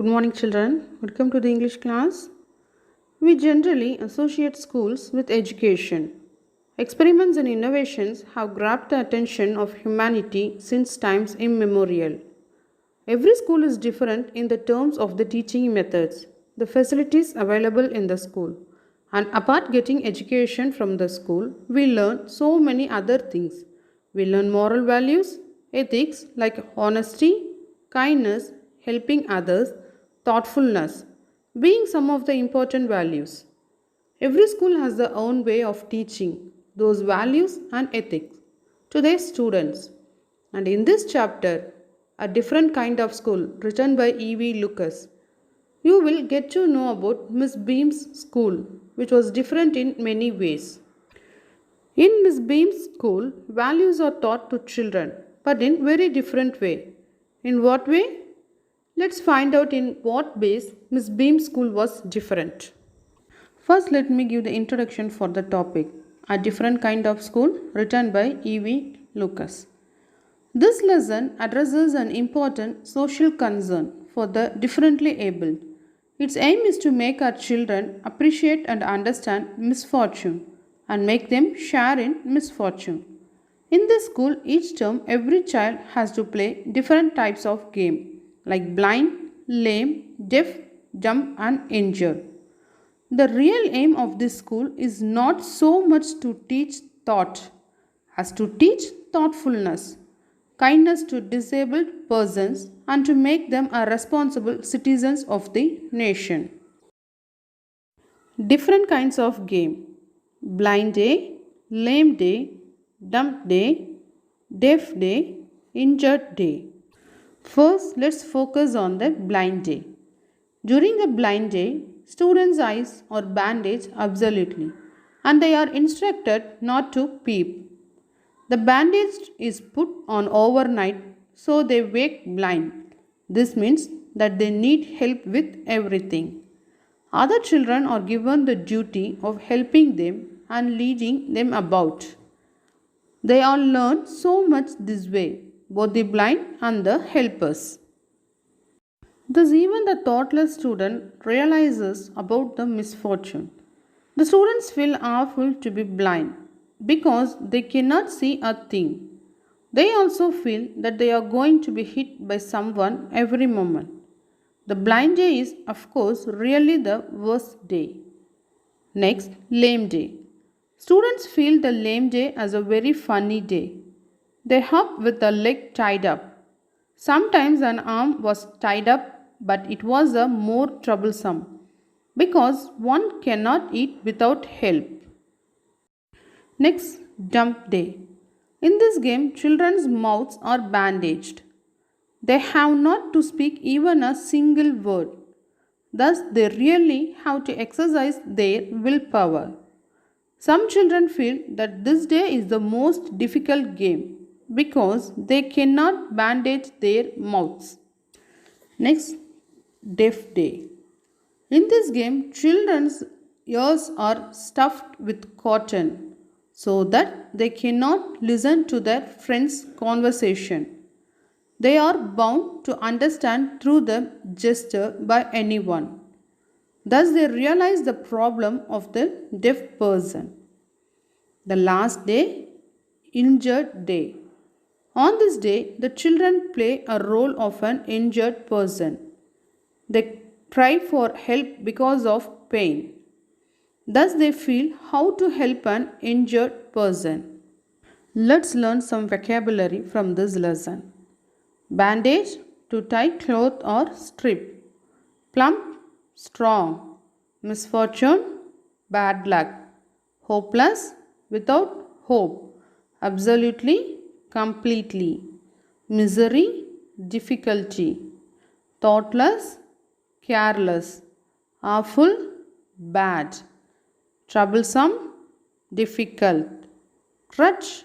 Good morning, children. Welcome to the English class. We generally associate schools with education. Experiments and innovations have grabbed the attention of humanity since times immemorial. Every school is different in the terms of the teaching methods, the facilities available in the school. And apart getting education from the school, we learn so many other things. We learn moral values, ethics like honesty, kindness, helping others, thoughtfulness, being some of the important values. Every school has their own way of teaching those values and ethics to their students. And in this chapter, a different kind of school written by E.V. Lucas, you will get to know about Miss Beam's school, which was different in many ways. In Miss Beam's school, values are taught to children, but in very different way. In what way? Let's find out in what ways Miss Beam's school was different. First, let me give the introduction for the topic, A Different Kind of School, written by E.V. Lucas. This lesson addresses an important social concern for the differently abled. Its aim is to make our children appreciate and understand misfortune and make them share in misfortune. In this school, each term every child has to play different types of game like blind, lame, deaf, dumb and injured. The real aim of this school is not so much to teach thought as to teach thoughtfulness, kindness to disabled persons, and to make them a responsible citizens of the nation. Different kinds of game: blind day, lame day, dumb day, deaf day, injured day. First, let's focus on the blind day. During the blind day, students' eyes are bandaged absolutely and they are instructed not to peep. The bandage is put on overnight so they wake blind. This means that they need help with everything. Other children are given the duty of helping them and leading them about. They all learn so much this way, both the blind and the helpers. Thus, even the thoughtless student realizes about the misfortune. The students feel awful to be blind because they cannot see a thing. They also feel that they are going to be hit by someone every moment. The blind day is, of course, really the worst day. Next, lame day. Students feel the lame day as a very funny day. They hop with a leg tied up. Sometimes an arm was tied up, but it was a more troublesome because one cannot eat without help. Next, dump day. In this game, children's mouths are bandaged. They have not to speak even a single word. Thus, they really have to exercise their willpower. Some children feel that this day is the most difficult game because they cannot bandage their mouths. Next, deaf day. In this game, children's ears are stuffed with cotton so that they cannot listen to their friends' conversation. They are bound to understand through the gesture by anyone. Thus, they realize the problem of the deaf person. The last day, injured day. On this day, the children play a role of an injured person. They cry for help because of pain. Thus, they feel how to help an injured person. Let's learn some vocabulary from this lesson. Bandage, to tie cloth or strip. Plump, strong. Misfortune, bad luck. Hopeless, without hope. Absolutely, completely. Misery, difficulty. Thoughtless, careless. Awful, bad. Troublesome, difficult. Crutch,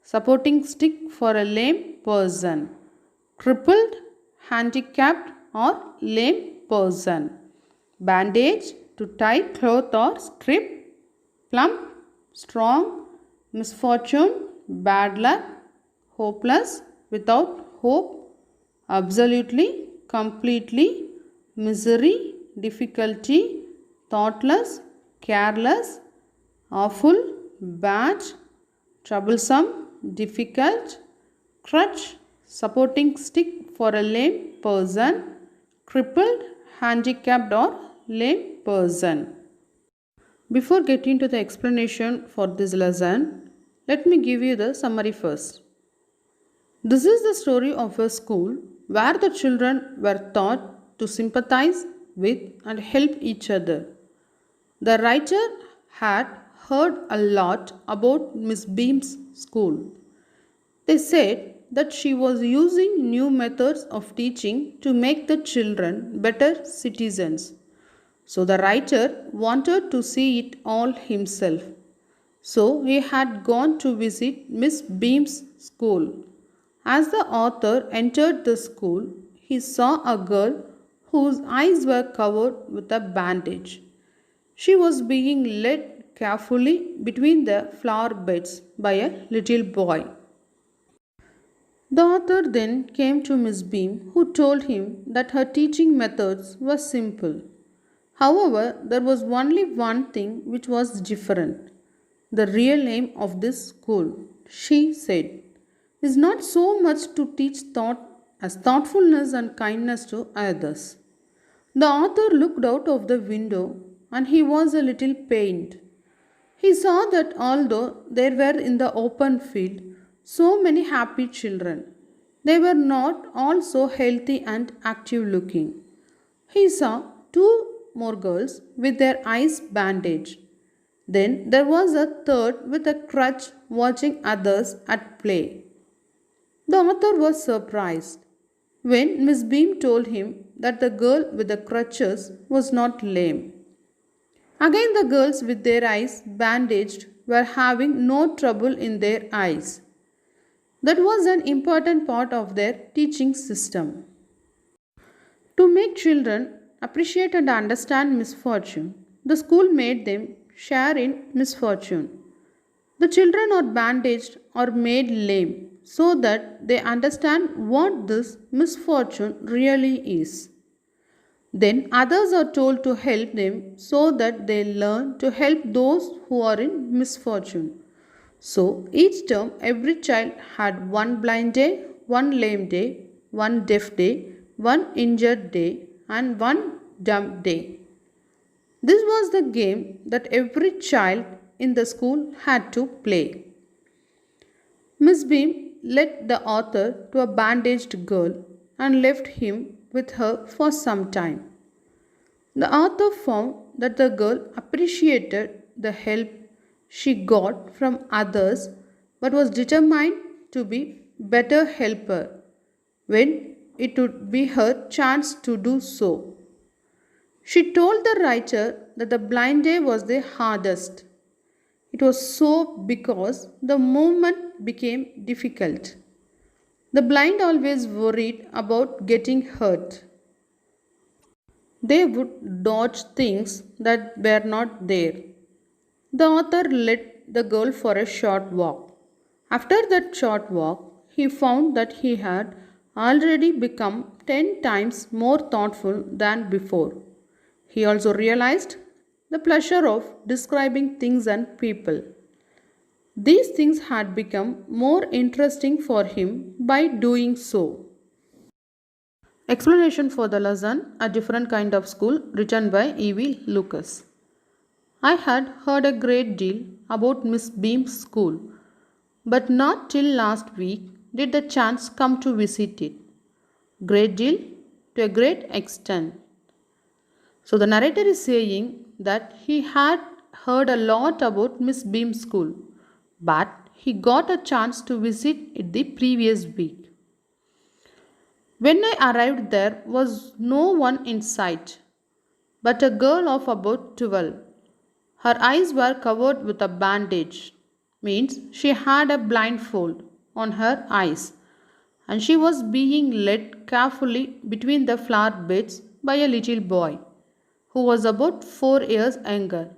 supporting stick for a lame person. Crippled, handicapped or lame person. Bandage, to tie cloth or strip. Plump, strong. Misfortune, bad luck. Hopeless, without hope. Absolutely, completely. misery, difficulty, thoughtless, careless, awful, bad, troublesome, difficult, crutch, supporting stick for a lame person, crippled, handicapped, or lame person. Before getting to the explanation for this lesson, let me give you the summary first. This is the story of a school where the children were taught to sympathize with and help each other. The writer had heard a lot about Miss Beam's school. They said that she was using new methods of teaching to make the children better citizens. So the writer wanted to see it all himself. So he had gone to visit Miss Beam's school. As the author entered the school, he saw a girl whose eyes were covered with a bandage. She was being led carefully between the flower beds by a little boy. The author then came to Miss Beam, who told him that her teaching methods were simple. However, there was only one thing which was different. The real aim of this school, she said, is not so much to teach thought as thoughtfulness and kindness to others. The author looked out of the window and he was a little pained. He saw that although there were in the open field so many happy children, they were not all so healthy and active looking. He saw two more girls with their eyes bandaged. Then there was a third with a crutch watching others at play. The author was surprised when Miss Beam told him that the girl with the crutches was not lame. Again, the girls with their eyes bandaged were having no trouble in their eyes. That was an important part of their teaching system. To make children appreciate and understand misfortune, the school made them share in misfortune. The children are bandaged or made lame so that they understand what this misfortune really is. Then others are told to help them so that they learn to help those who are in misfortune. So each term, every child had one blind day, one lame day, one deaf day, one injured day, and one dumb day. This was the game that every child in the school had to play. Miss Beam led the author to a bandaged girl and left him with her for some time. The author found that the girl appreciated the help she got from others but was determined to be better helper when it would be her chance to do so. She told the writer that the blind day was the hardest. It was so because the movement became difficult. The blind always worried about getting hurt. They would dodge things that were not there. The author led the girl for a short walk. After that short walk, he found that he had already become 10 times more thoughtful than before. He also realized the pleasure of describing things and people. These things had become more interesting for him by doing so. Explanation for the lesson A Different Kind of School, written by E.V. Lucas. I had heard a great deal about Miss Beam's school, but not till last week did the chance come to visit it. Great deal to a great extent. So the narrator is saying that he had heard a lot about Miss Beam's school, but he got a chance to visit it the previous week. When I arrived, there was no one in sight, but a girl of about 12. Her eyes were covered with a bandage, means she had a blindfold on her eyes, and she was being led carefully between the flower beds by a little boy, who was about 4 years younger.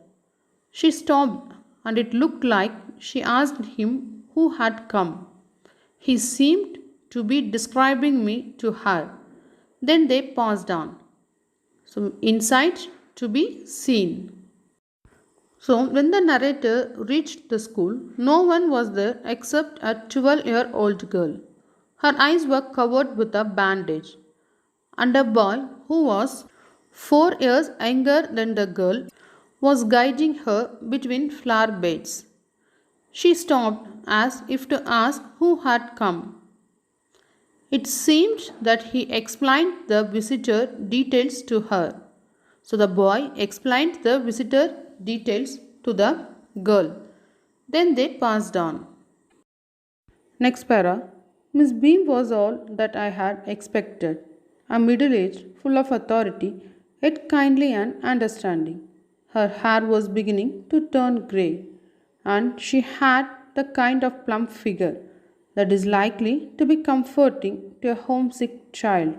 She stopped, and it looked like she asked him who had come. He seemed to be describing me to her. Then they passed on. So, insight to be seen. So, when the narrator reached the school, no one was there except a 12-year-old girl. Her eyes were covered with a bandage, and a boy who was 4 years younger than the girl was guiding her between flower beds. She stopped as if to ask who had come. It seemed that he explained the visitor details to her. So the boy explained the visitor details to the girl. Then they passed on. Next para. Miss Beam was all that I had expected. A middle aged, full of authority, yet kindly and understanding. Her hair was beginning to turn grey, and she had the kind of plump figure that is likely to be comforting to a homesick child.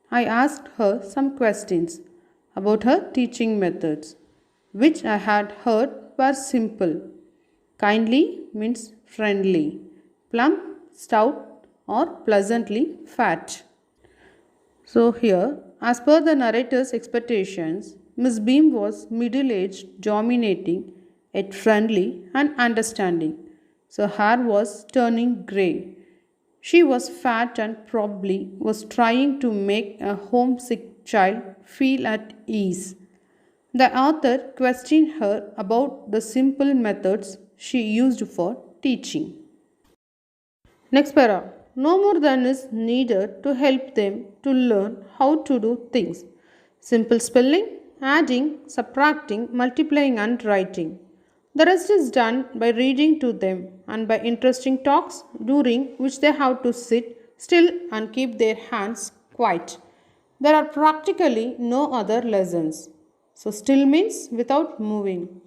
I asked her some questions about her teaching methods, which I had heard were simple. Kindly means friendly, plump, stout, or pleasantly fat. So, here, as per the narrator's expectations, Miss Beam was middle aged, dominating, yet friendly and understanding. So, her hair was turning grey. She was fat and probably was trying to make a homesick child feel at ease. The author questioned her about the simple methods she used for teaching. Next para. No more than is needed to help them to learn how to do things. Simple spelling, adding, subtracting, multiplying, and writing. The rest is done by reading to them and by interesting talks during which they have to sit still and keep their hands quiet. There are practically no other lessons. So, still means without moving.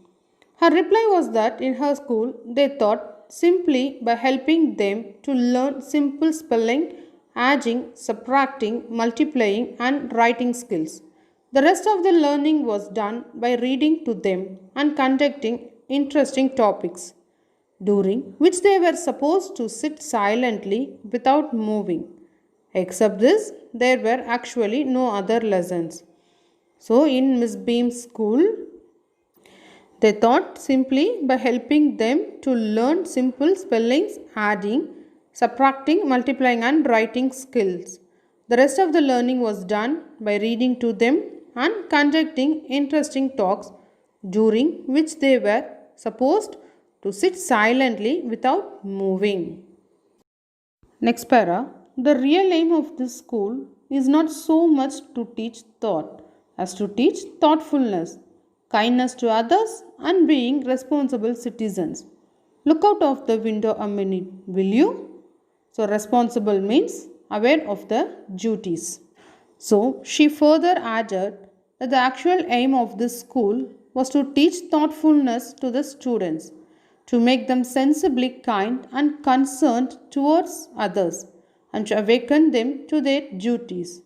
Her reply was that in her school they taught simply by helping them to learn simple spelling, adding, subtracting, multiplying, and writing skills. The rest of the learning was done by reading to them and conducting interesting topics, during which they were supposed to sit silently without moving. Except this, there were actually no other lessons. So, in Miss Beam's school, they taught simply by helping them to learn simple spellings, adding, subtracting, multiplying, and writing skills. The rest of the learning was done by reading to them and conducting interesting talks during which they were supposed to sit silently without moving. Next para. The real aim of this school is not so much to teach thought as to teach thoughtfulness, kindness to others, and being responsible citizens. Look out of the window a minute, will you? So, responsible means aware of the duties. So, she further added that the actual aim of this school was to teach thoughtfulness to the students, to make them sensibly kind and concerned towards others, and to awaken them to their duties.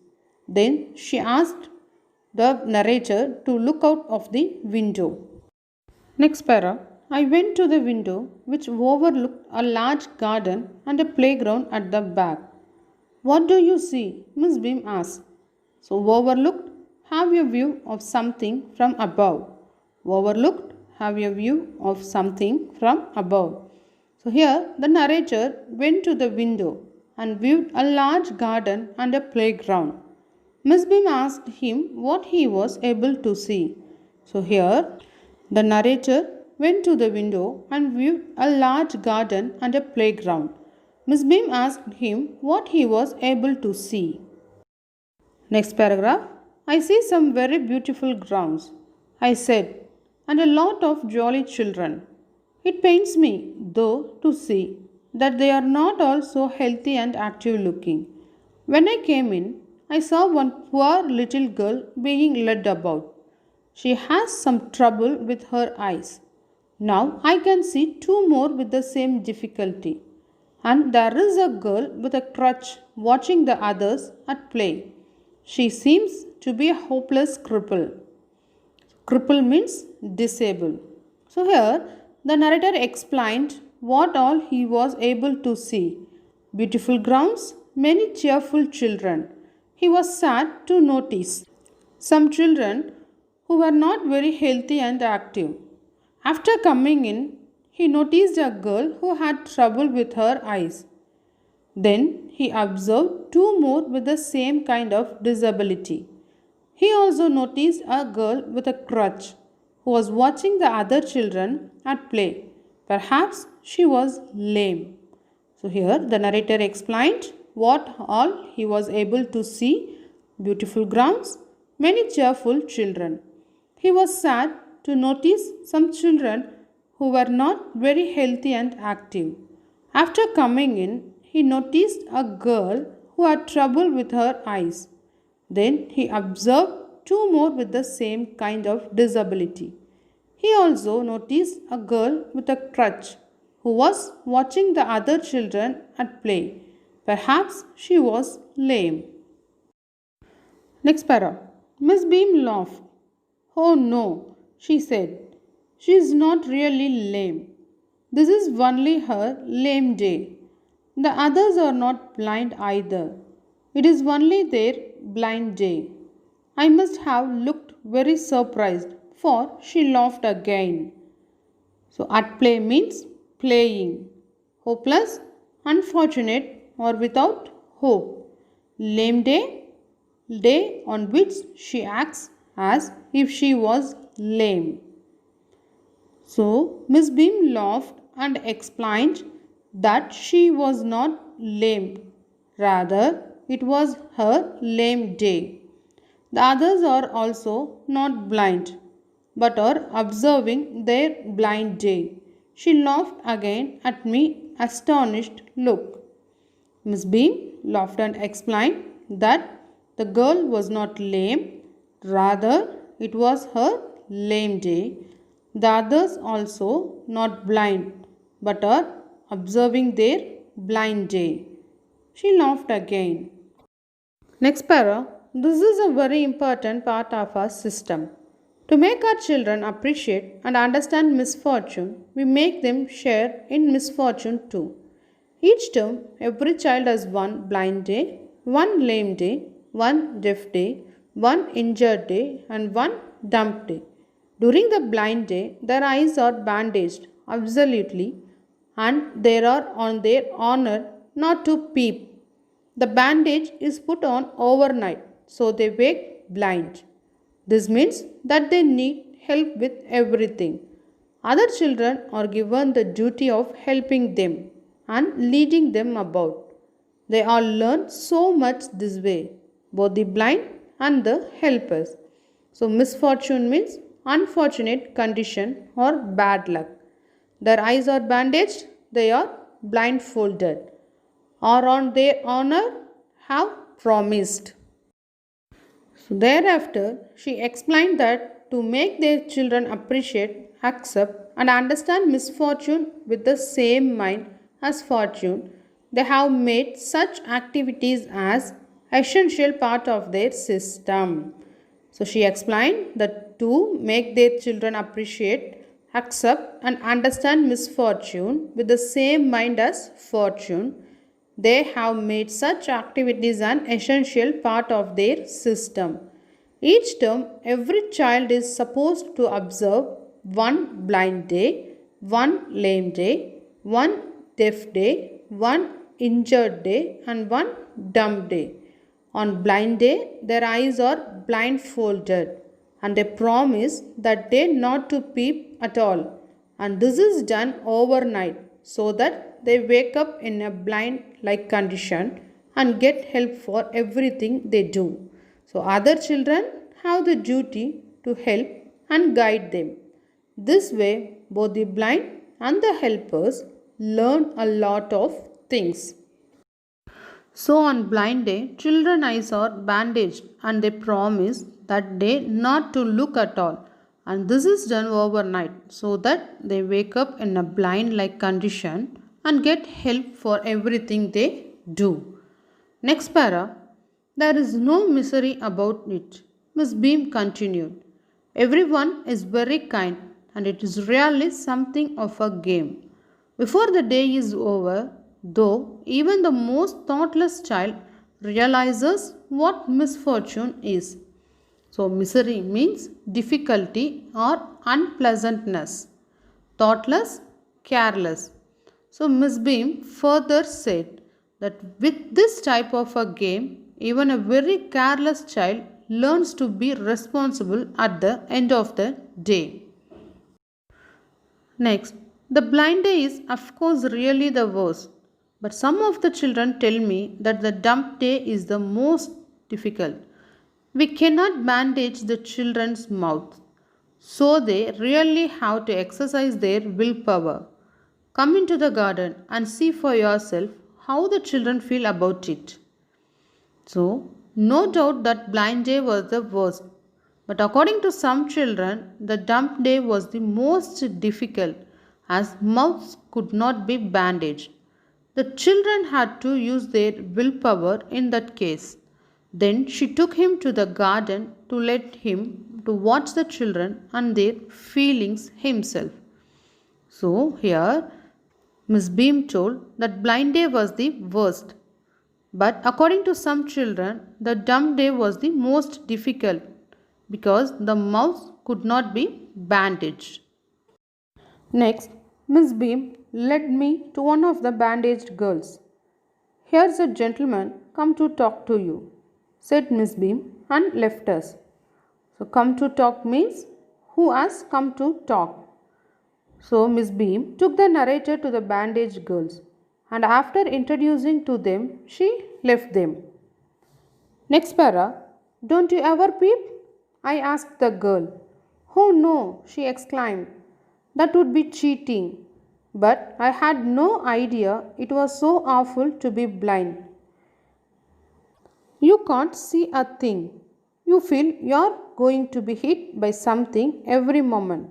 Then she asked the narrator to look out of the window. Next para. I went to the window which overlooked a large garden and a playground at the back. What do you see? Miss Beam asked. So, overlooked, have a view of something from above. Overlooked, have a view of something from above. So, here the narrator went to the window and viewed a large garden and a playground. Miss Beam asked him what he was able to see. So, here the narrator went to the window and viewed a large garden and a playground. Miss Beam asked him what he was able to see. Next paragraph. I see some very beautiful grounds, I said, and a lot of jolly children. It pains me, though, to see that they are not all so healthy and active looking. When I came in, I saw one poor little girl being led about. She has some trouble with her eyes. Now I can see two more with the same difficulty. And there is a girl with a crutch watching the others at play. She seems to be a hopeless cripple. Cripple means disabled. So here the narrator explained what all he was able to see. Beautiful grounds, many cheerful children. He was sad to notice some children who were not very healthy and active. After coming in, he noticed a girl who had trouble with her eyes. Then he observed two more with the same kind of disability. He also noticed a girl with a crutch who was watching the other children at play. Perhaps she was lame. So, here the narrator explained what all he was able to see: beautiful grounds, many cheerful children. He was sad to notice some children who were not very healthy and active. After coming in, he noticed a girl who had trouble with her eyes. Then he observed two more with the same kind of disability. He also noticed a girl with a crutch who was watching the other children at play. Perhaps she was lame. Next para. Miss Beam laughed. Oh no, she said. She is not really lame. This is only her lame day. The others are not blind either. It is only their blind day. I must have looked very surprised, for she laughed again. So, at play means playing. Hopeless, unfortunate, or without hope. Lame day, day on which she acts as if she was lame. So, Miss Beam laughed and explained that she was not lame. Rather, it was her lame day. The others are also not blind, but are observing their blind day. She laughed again at me, astonished look. Miss Beam laughed and explained that the girl was not lame, rather, it was her lame day. The others also not blind, but are observing their blind day. She laughed again. Next para. This is a very important part of our system. To make our children appreciate and understand misfortune, we make them share in misfortune too. Each term, every child has one blind day, one lame day, one deaf day, one injured day, and one dumb day. During the blind day, their eyes are bandaged absolutely, and they are on their honor not to peep. The bandage is put on overnight, so they wake blind. This means that they need help with everything. Other children are given the duty of helping them and leading them about. They all learn so much this way, both the blind and the helpers. So, misfortune means unfortunate condition or bad luck. Their eyes are bandaged, they are blindfolded, or on their honor have promised. So thereafter, she explained that to make their children appreciate, accept, and understand misfortune with the same mind as fortune, they have made such activities as essential part of their system. So she explained that to make their children appreciate, accept, and understand misfortune with the same mind as fortune, they have made such activities an essential part of their system. Each term, every child is supposed to observe one blind day, one lame day, one deaf day, one injured day, and one dumb day. On blind day, their eyes are blindfolded, and they promise that day not to peep at all. And this is done overnight so that they wake up in a blind like condition and get help for everything they do. So, other children have the duty to help and guide them. This way, both the blind and the helpers learn a lot of things. So, on blind day, children's eyes are bandaged and they promise that day not to look at all. And this is done overnight so that they wake up in a blind like condition and get help for everything they do. Next para. There is no misery about it. Miss Beam continued. Everyone is very kind and it is really something of a game. Before the day is over, though, even the most thoughtless child realizes what misfortune is. So, misery means difficulty or unpleasantness. Thoughtless, careless. So, Miss Beam further said that with this type of a game, even a very careless child learns to be responsible at the end of the day. Next, the blind day is of course really the worst, but some of the children tell me that the dumb day is the most difficult. We cannot bandage the children's mouths, so they really have to exercise their willpower. Come into the garden and see for yourself how the children feel about it. So, no doubt that blind day was the worst. But according to some children, the dumb day was the most difficult as mouths could not be bandaged. The children had to use their willpower in that case. Then she took him to the garden to let him to watch the children and their feelings himself. So here Miss Beam told that blind day was the worst. But according to some children, the dumb day was the most difficult because the mouth could not be bandaged. Next, Miss Beam led me to one of the bandaged girls. Here's a gentleman come to talk to you, said Miss Beam and left us. So, come to talk means who has come to talk. So, Miss Beam took the narrator to the bandaged girls and after introducing to them, she left them. Next para, don't you ever peep? I asked the girl. Oh no, she exclaimed. That would be cheating. But I had no idea it was so awful to be blind. You can't see a thing. You feel you're going to be hit by something every moment.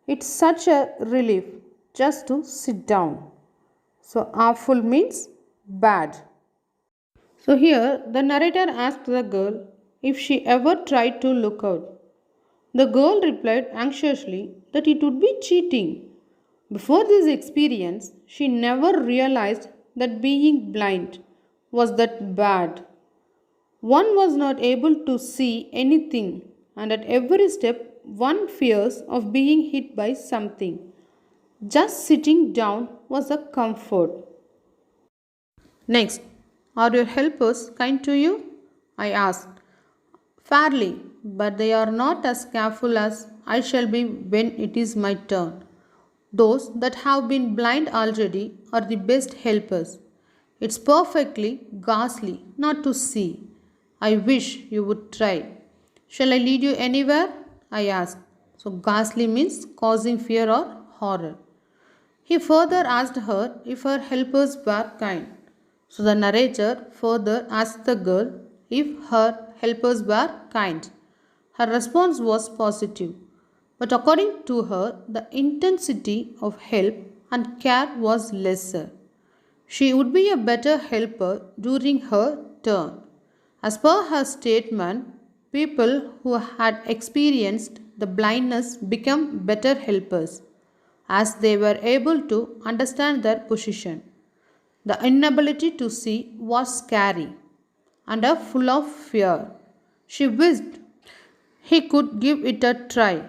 It's such a relief just to sit down. So, awful means bad. So, here the narrator asked the girl if she ever tried to look out. The girl replied anxiously that it would be cheating. Before this experience, she never realized that being blind was that bad. One was not able to see anything, and at every step, one fears of being hit by something. Just sitting down was a comfort. Next, are your helpers kind to you? I asked. Fairly, but they are not as careful as I shall be when it is my turn. Those that have been blind already are the best helpers. It's perfectly ghastly not to see. I wish you would try. Shall I lead you anywhere? I asked. So, ghastly means causing fear or horror. He further asked her if her helpers were kind. So, the narrator further asked the girl if her helpers were kind. Her response was positive. But according to her, the intensity of help and care was lesser. She would be a better helper during her turn. As per her statement, people who had experienced the blindness become better helpers as they were able to understand their position. The inability to see was scary and full of fear. She wished he could give it a try.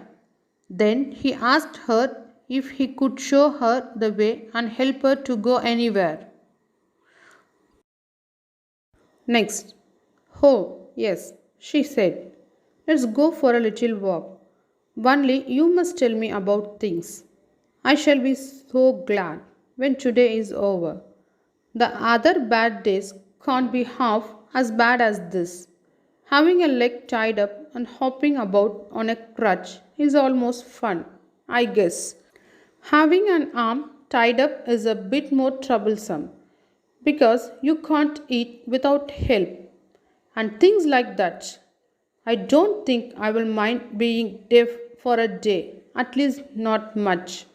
Then he asked her if he could show her the way and help her to go anywhere. Next. Oh, yes, she said. Let's go for a little walk. Only you must tell me about things. I shall be so glad when today is over. The other bad days can't be half as bad as this. Having a leg tied up and hopping about on a crutch is almost fun, I guess. Having an arm tied up is a bit more troublesome because you can't eat without help and things like that. I don't think I will mind being deaf for a day, at least not much.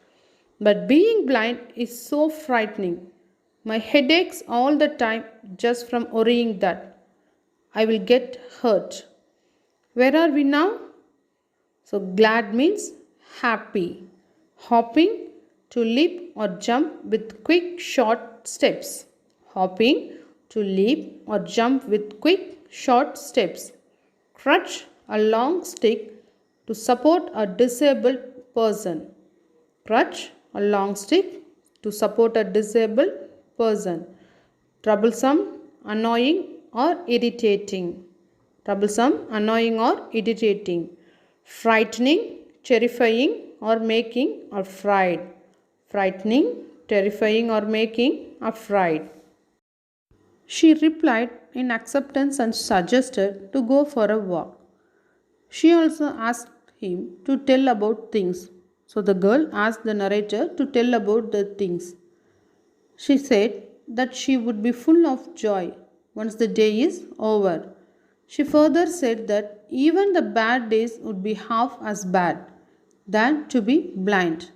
But being blind is so frightening. My head aches all the time just from worrying that I will get hurt. Where are we now? So, glad means happy. Hopping, to leap or jump with quick short steps. Hopping, to leap or jump with quick short steps. Crutch, a long stick to support a disabled person. Crutch, a long stick to support a disabled person. Troublesome, annoying, or irritating. Troublesome, annoying, or irritating. Frightening, terrifying, or making afraid. Frightening, terrifying, or making afraid. She replied in acceptance and suggested to go for a walk. She also asked him to tell about things. So the girl asked the narrator to tell about the things. She said that she would be full of joy once the day is over. She further said that even the bad days would be half as bad than to be blind.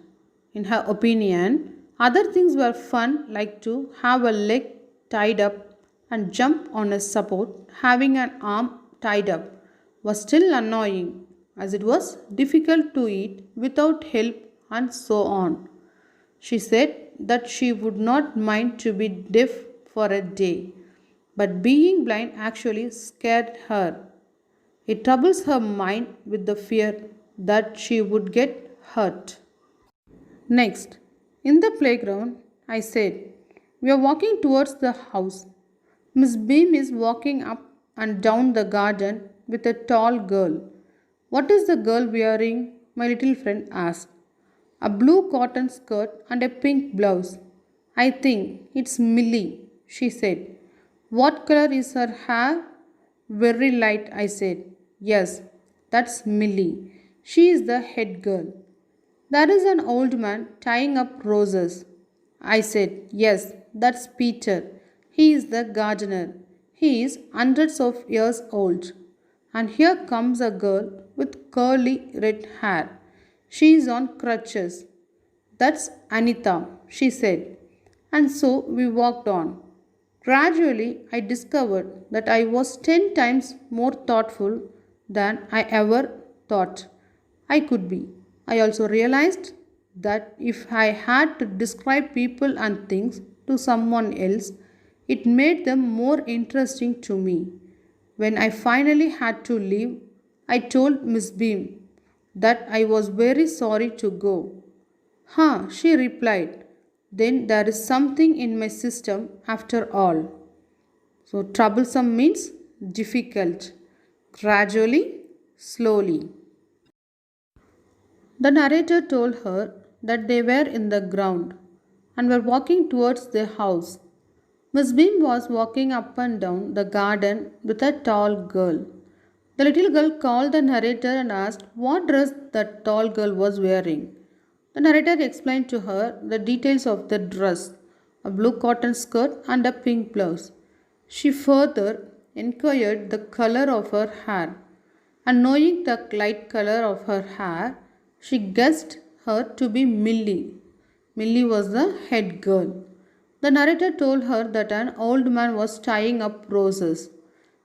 In her opinion, other things were fun, like to have a leg tied up and jump on a support. Having an arm tied up was still annoying, as it was difficult to eat without help and so on. She said that she would not mind to be deaf for a day, but being blind actually scared her. It troubles her mind with the fear that she would get hurt. Next, in the playground, I said, we are walking towards the house. Miss Beam is walking up and down the garden with a tall girl. What is the girl wearing? My little friend asked. A blue cotton skirt and a pink blouse. I think it's Millie, she said. What color is her hair? Very light, I said. Yes, that's Millie. She is the head girl. There is an old man tying up roses. I said, yes, that's Peter. He is the gardener. He is hundreds of years old. And here comes a girl with curly red hair. She is on crutches. That's Anita, she said. And so we walked on. Gradually, I discovered that I was 10 times more thoughtful than I ever thought I could be. I also realized that if I had to describe people and things to someone else, it made them more interesting to me. When I finally had to leave, I told Miss Beam that I was very sorry to go. Huh, she replied. Then there is something in my system after all. So, troublesome means difficult. Gradually, slowly. The narrator told her that they were in the ground and were walking towards their house. Miss Beam was walking up and down the garden with a tall girl. The little girl called the narrator and asked what dress that tall girl was wearing. The narrator explained to her the details of the dress, a blue cotton skirt and a pink blouse. She further inquired the color of her hair, and knowing the light color of her hair, she guessed her to be Millie. Millie was the head girl. The narrator told her that an old man was tying up roses.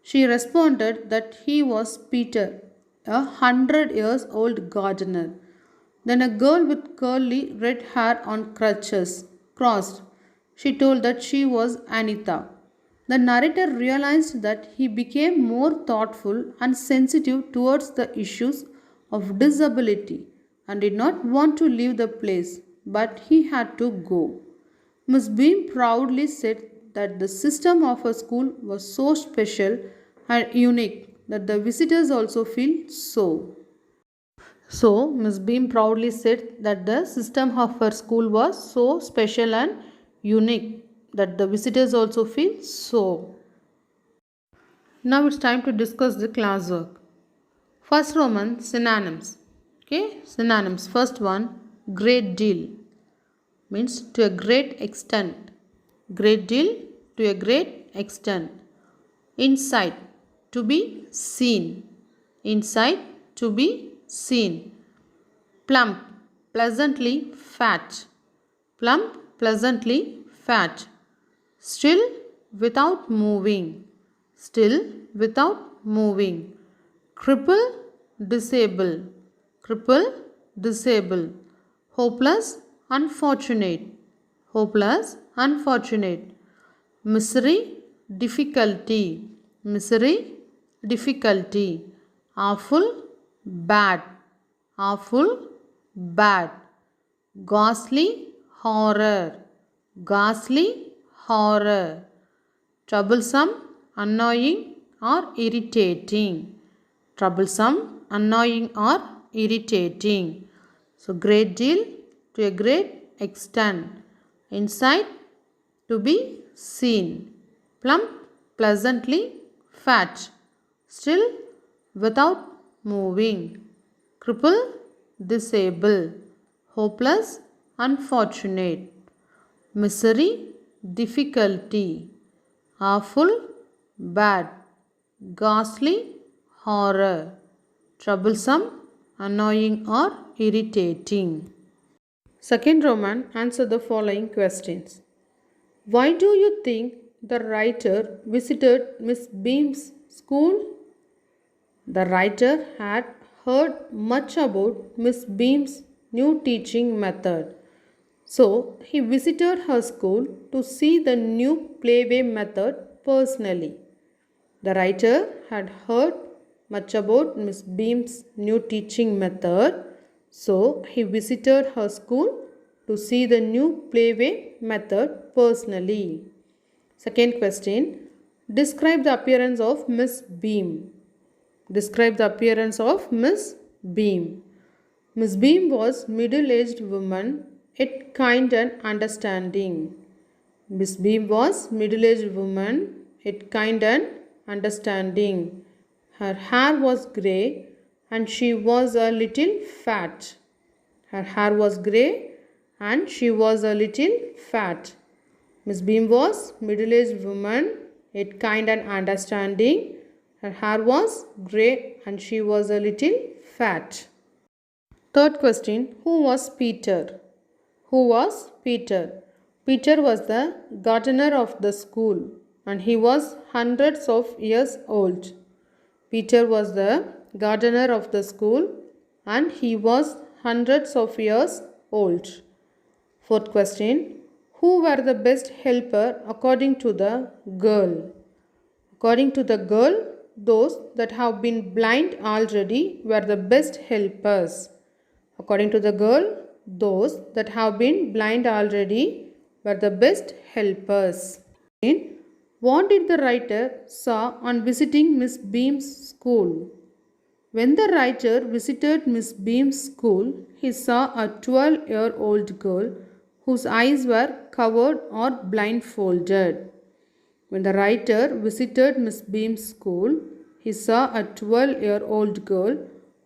She responded that he was Peter, 100 years old gardener. Then a girl with curly red hair on crutches crossed. She told that she was Anita. The narrator realized that he became more thoughtful and sensitive towards the issues of disability and did not want to leave the place, but he had to go. Miss Beam proudly said that the system of her school was so special and unique that the visitors also feel so. So, Miss Beam proudly said that the system of her school was so special and unique that the visitors also feel so. Now it's time to discuss the classwork. First Roman synonyms. Okay, synonyms. First one, great deal means to a great extent. Great deal, to a great extent. Inside, to be seen. Inside, to be seen. Plump, pleasantly fat. Plump, pleasantly fat. Still without moving. Still without moving. Cripple, disable. Cripple, disable. Hopeless, unfortunate. Hopeless, unfortunate. Misery, difficulty. Misery, difficulty. awful, bad, awful, bad, ghastly, horror, ghastly, horror, troublesome, annoying, or irritating, troublesome, annoying, or irritating. So, great deal to a great extent, inside to be seen, plump, pleasantly, fat, still without moving, cripple, disable, hopeless, unfortunate, misery, difficulty, awful, bad, ghastly, horror, troublesome, annoying, or irritating. Second Roman, answer the following questions. Why do you think the writer visited Miss Beam's school? The writer had heard much about Miss Beam's new teaching method. So he visited her school to see the new playway method personally. The writer had heard much about Miss Beam's new teaching method, so he visited her school to see the new playway method personally. Second question. Describe the appearance of Miss Beam. Describe the appearance of Miss Beam. Miss Beam was middle-aged woman, yet kind and understanding. Miss Beam was middle-aged woman, yet kind and understanding. Her hair was grey and she was a little fat. Her hair was grey and she was a little fat. Miss Beam was middle-aged woman, yet kind and understanding. Her hair was grey and she was a little fat. Third question. Who was Peter? Who was Peter? Peter was the gardener of the school and he was hundreds of years old. Peter was the gardener of the school and he was hundreds of years old. Fourth question. Who were the best helper according to the girl? According to the girl, those that have been blind already were the best helpers. According to the girl, those that have been blind already were the best helpers. What did the writer saw on visiting Miss Beam's school? When the writer visited Miss Beam's school, he saw a 12-year-old girl whose eyes were covered or blindfolded. When the writer visited Miss Beam's school, he saw a 12-year-old girl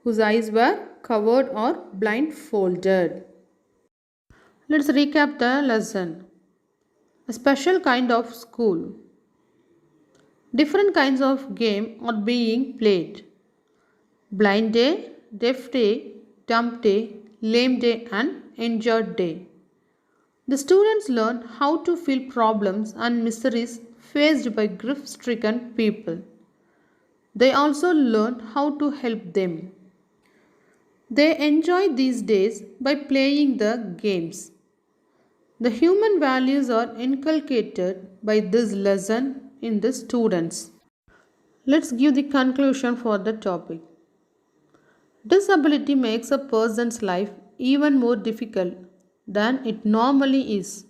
whose eyes were covered or blindfolded. Let's recap the lesson. A special kind of school. Different kinds of game are being played. Blind day, deaf day, dumb day, lame day and injured day. The students learn how to feel problems and miseries faced by grief-stricken people. They also learn how to help them. They enjoy these days by playing the games. The human values are inculcated by this lesson in the students. Let's give the conclusion for the topic. Disability makes a person's life even more difficult than it normally is.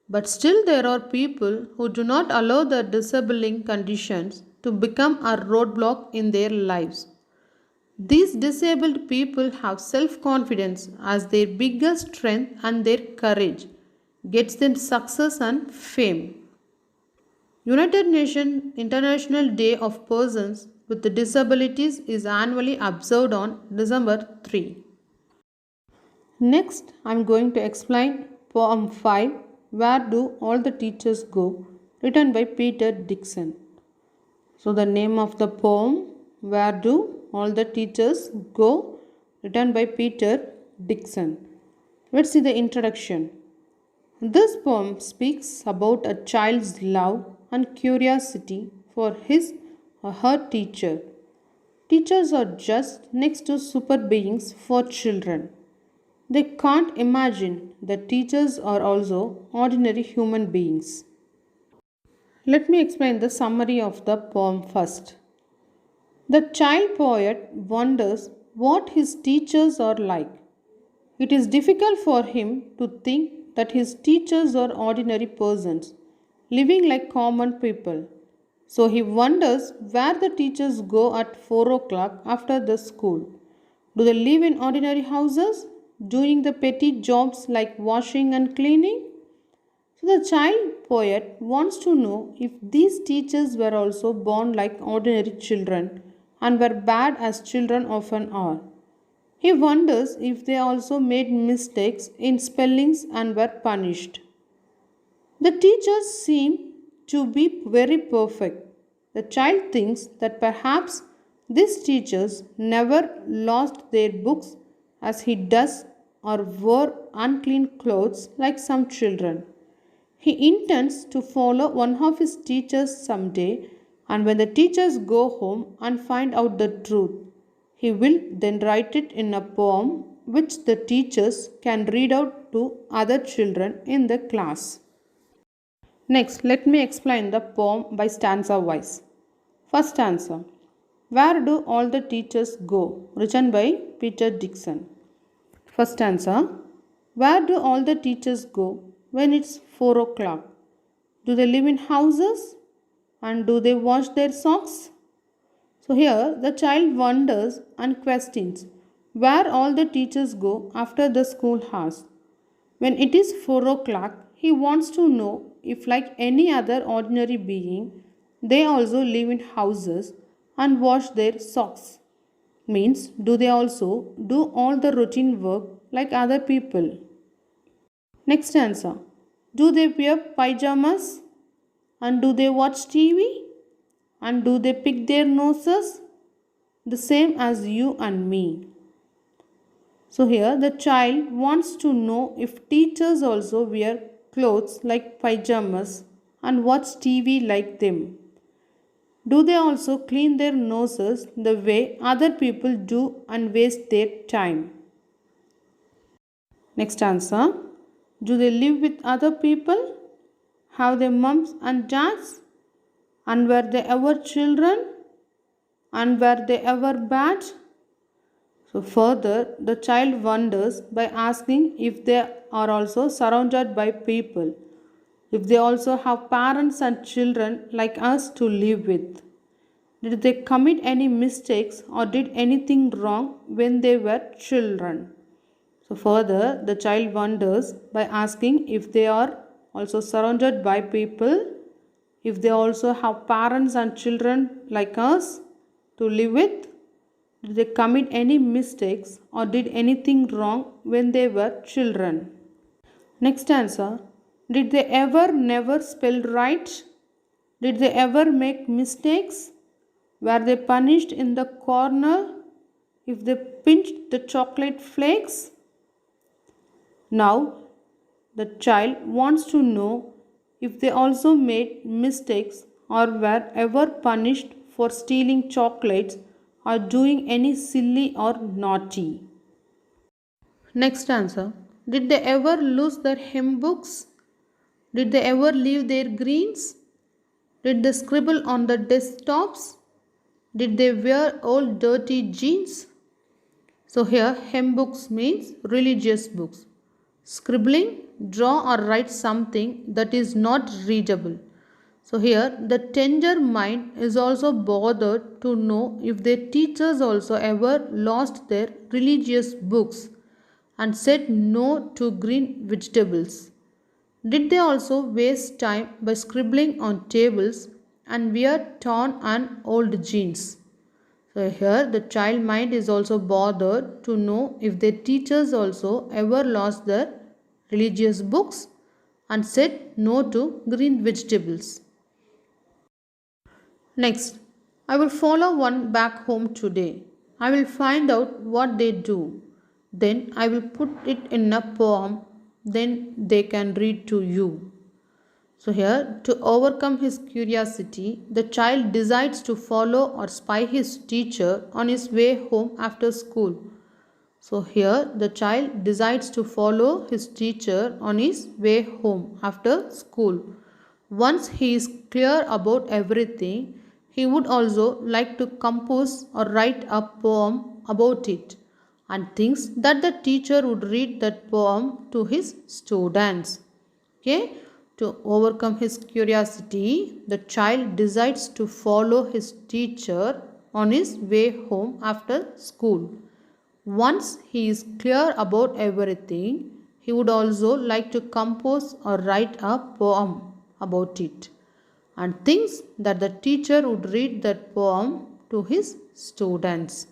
But still, there are people who do not allow the disabling conditions to become a roadblock in their lives. These disabled people have self confidence as their biggest strength, and their courage gets them success and fame. United Nations International Day of Persons with Disabilities is annually observed on December 3. Next, I am going to explain poem 5, Where Do All the Teachers Go, written by Peter Dixon. So, the name of the poem, Where Do All the Teachers Go, written by Peter Dixon. Let's see the introduction. This poem speaks about a child's love and curiosity for his or her teacher. Teachers are just next to super beings for children. They can't imagine that teachers are also ordinary human beings. Let me explain the summary of the poem first. The child poet wonders what his teachers are like. It is difficult for him to think that his teachers are ordinary persons, living like common people. So he wonders where the teachers go at 4 o'clock after the school. Do they live in ordinary houses, doing the petty jobs like washing and cleaning? So the child poet wants to know if these teachers were also born like ordinary children and were bad as children often are. He wonders if they also made mistakes in spellings and were punished. The teachers seem to be very perfect. The child thinks that perhaps these teachers never lost their books as he does or wore unclean clothes like some children. He intends to follow one of his teachers someday, and when the teachers go home and find out the truth, he will then write it in a poem which the teachers can read out to other children in the class. Next, let me explain the poem by stanza wise. First stanza. Where do all the teachers go? Written by Peter Dixon. First stanza. Where do all the teachers go when it's 4 o'clock? Do they live in houses? And do they wash their socks? So here the child wonders and questions where all the teachers go after the school hours. When it is 4 o'clock, he wants to know if, like any other ordinary being, they also live in houses and wash their socks. Means, do they also do all the routine work like other people? Next answer. Do they wear pajamas? And do they watch TV? And do they pick their noses? The same as you and me. So here the child wants to know if teachers also wear clothes like pajamas and watch TV like them. Do they also clean their noses the way other people do and waste their time? Next answer. Do they live with other people? Have they mums and dads? And were they ever children? And were they ever bad? So further, the child wonders by asking if they are also surrounded by people, if they also have parents and children like us to live with. Did they commit any mistakes or did anything wrong when they were children? So further, the child wonders by asking if they are also surrounded by people, if they also have parents and children like us to live with. Did they commit any mistakes or did anything wrong when they were children? Next answer. Did they ever never spell right? Did they ever make mistakes? Were they punished in the corner if they pinched the chocolate flakes? Now, the child wants to know if they also made mistakes or were ever punished for stealing chocolates or doing any silly or naughty. Next answer. Did they ever lose their hymn books? Did they ever leave their greens? Did they scribble on the desktops? Did they wear old dirty jeans? So here hymn books means religious books. Scribbling, draw or write something that is not readable. So here the tender mind is also bothered to know if their teachers also ever lost their religious books and said no to green vegetables. Did they also waste time by scribbling on tables and wear torn and old jeans? So here the child mind is also bothered to know if their teachers also ever lost their religious books and said no to green vegetables. Next, I will follow one back home today. I will find out what they do. Then I will put it in a poem. Then they can read to you. So here, to overcome his curiosity, the child decides to follow or spy his teacher on his way home after school. So here, the child decides to follow his teacher on his way home after school. Once he is clear about everything, He would also like to compose or write a poem about it and thinks that the teacher would read that poem to his students. Okay, to overcome his curiosity, the child decides to follow his teacher on his way home after school. Once he is clear about everything, he would also like to compose or write a poem about it and thinks that the teacher would read that poem to his students.